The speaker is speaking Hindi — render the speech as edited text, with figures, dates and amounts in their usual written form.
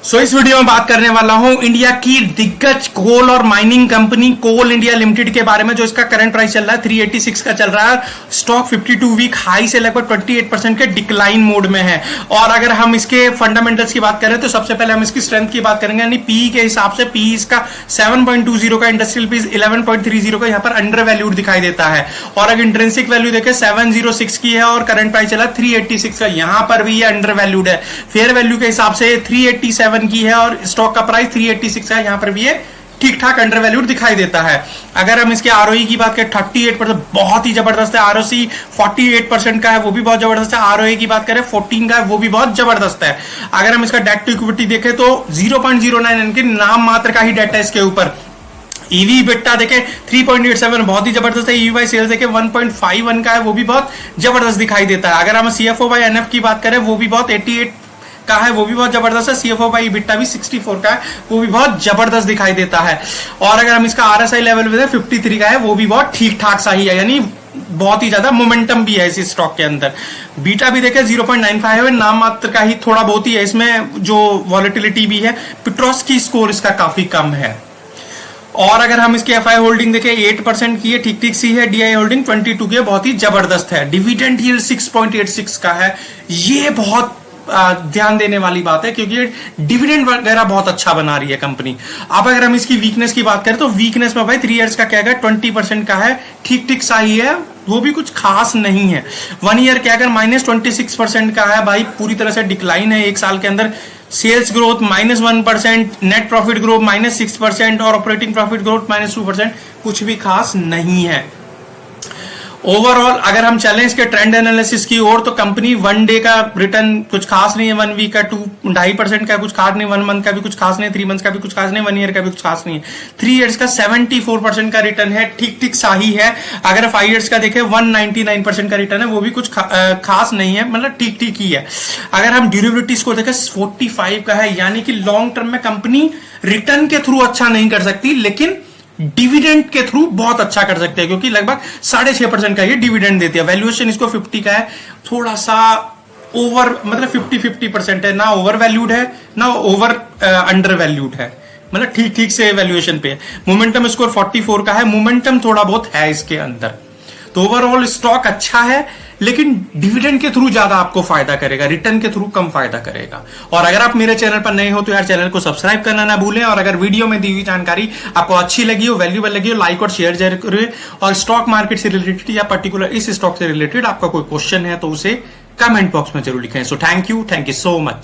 इस वीडियो में बात करने वाला हूं इंडिया की दिग्गज कोल और माइनिंग कंपनी कोल इंडिया लिमिटेड के बारे में, जो इसका करंट प्राइस चल रहा है 386 का चल रहा है। स्टॉक 52 वीक हाई से लगभग 28% के डिक्लाइन मोड में है। और अगर हम इसके फंडामेंटल्स की बात करें तो सबसे पहले हम इसकी स्ट्रेंथ की बात करेंगे, यानी पी के हिसाब से पी इसका 7.20 का, इंडस्ट्रियल पी 11.30 का, यहाँ पर अंडर वैल्यूड दिखाई देता है। और अगर इंट्रिंसिक वैल्यू देखें 706 की है और करंट प्राइस चला 386 का, यहां पर भी ये अंडर वैल्यूड है। फेयर वैल्यू के हिसाब से 387 की है और स्टॉक का प्राइस 386 है, यहां पर भी ये ठीक ठाक अंडर वैल्यूड दिखाई देता है। अगर हम इसके आरओई की बात करें 38%, बहुत ही जबरदस्त है। आरओसी 48% का है, वो भी बहुत जबरदस्त है। आरओए की बात करें 14 का है, वो भी बहुत जबरदस्त है। अगर हम इसका डेट टू इक्विटी देखें तो 0.09 के नाम मात्र का ही डेट है इसके ऊपर। ईवी बिट्टा देखे 3.87, बहुत ही जबरदस्त है। ईवी बाय सेल्स देखे 1.51 का है, वो भी बहुत जबरदस्त दिखाई देता है। अगर हम सीएफओ बाय एनएफ की बात करें वो भी बहुत 88 का है, वो भी बहुत जबरदस्त है। सीएफओ बाय बिट्टा भी 64 का है, वो भी बहुत जबरदस्त दिखाई देता है। और अगर हम इसका आरएसआई लेवल पे 53 का है, वो भी बहुत ठीक ठाक सा ही है, यानी बहुत ही ज्यादा मोमेंटम भी है इस स्टॉक के अंदर। बीटा भी देखे 0.95 है, नाम मात्र का ही थोड़ा बहुत ही है, इसमें जो वॉलेटिलिटी भी है। पेट्रोस की स्कोर इसका काफी कम है। और अगर हम इसकी एफआई होल्डिंग देखें 8% की है, ठीक ठीक सी है। डीआई होल्डिंग 22 की है, बहुत ही जबरदस्त है। डिविडेंड यील्ड 6.86 का है, ये बहुत ध्यान देने वाली बात है क्योंकि डिविडेंड वगैरह बहुत अच्छा बना रही है कंपनी। अब अगर हम इसकी वीकनेस की बात करें तो वीकनेस में भाई 3 इयर्स का क्या है, 20% का है, ठीक ठीक सा ही है, वो भी कुछ खास नहीं है। 1 ईयर क्या अगर -26% का है, भाई पूरी तरह से डिक्लाइन है एक साल के अंदर। Sales growth -1%, net profit growth -6% और ऑपरेटिंग प्रॉफिट ग्रोथ -2%, कुछ भी खास नहीं है। ओवरऑल अगर हम चलें इसके ट्रेंड एनालिसिस की ओर तो कंपनी 1 डे का रिटर्न कुछ खास नहीं है, 1 वीक का 2.5% का कुछ खास नहीं, 1 मंथ का भी कुछ खास नहीं, 3 मंथ का भी कुछ खास नहीं, 1 ईयर का भी कुछ खास नहीं है। 3 इयर्स का 74% का रिटर्न है, ठीक ठीक सा ही है। अगर 5 इयर्स का देखें 199% का रिटर्न है, वो भी कुछ खास नहीं है, मतलब ठीक ठीक ही है। अगर हम ड्यूरेबिलिटी स्कोर देखें 45 का है, यानी कि लॉन्ग टर्म में कंपनी रिटर्न के थ्रू अच्छा नहीं कर सकती, लेकिन डिविडेंड के थ्रू बहुत अच्छा कर सकते हैं, क्योंकि लगभग 6.5% का ये डिविडेंड देती है। वैल्यूएशन इसको 50 का है, थोड़ा सा ओवर, मतलब 50-50% है, ना ओवर वैल्यूड है ना ओवर अंडर वैल्यूड है, मतलब ठीक ठीक से वैल्यूएशन पे है। मोमेंटम स्कोर 44 का है, मोमेंटम थोड़ा बहुत है इसके अंदर। तो ओवरऑल स्टॉक अच्छा है, लेकिन डिविडेंड के थ्रू ज्यादा आपको फायदा करेगा, रिटर्न के थ्रू कम फायदा करेगा। और अगर आप मेरे चैनल पर नए हो तो यार चैनल को सब्सक्राइब करना ना भूलें। और अगर वीडियो में दी हुई जानकारी आपको अच्छी लगी हो, वैल्यूएबल लगी हो, लाइक और शेयर जरूर करें। और स्टॉक मार्केट से रिलेटेड या पर्टिकुलर इस स्टॉक से रिलेटेड आपका कोई क्वेश्चन है तो उसे कमेंट बॉक्स में जरूर लिखें। So thank you so much.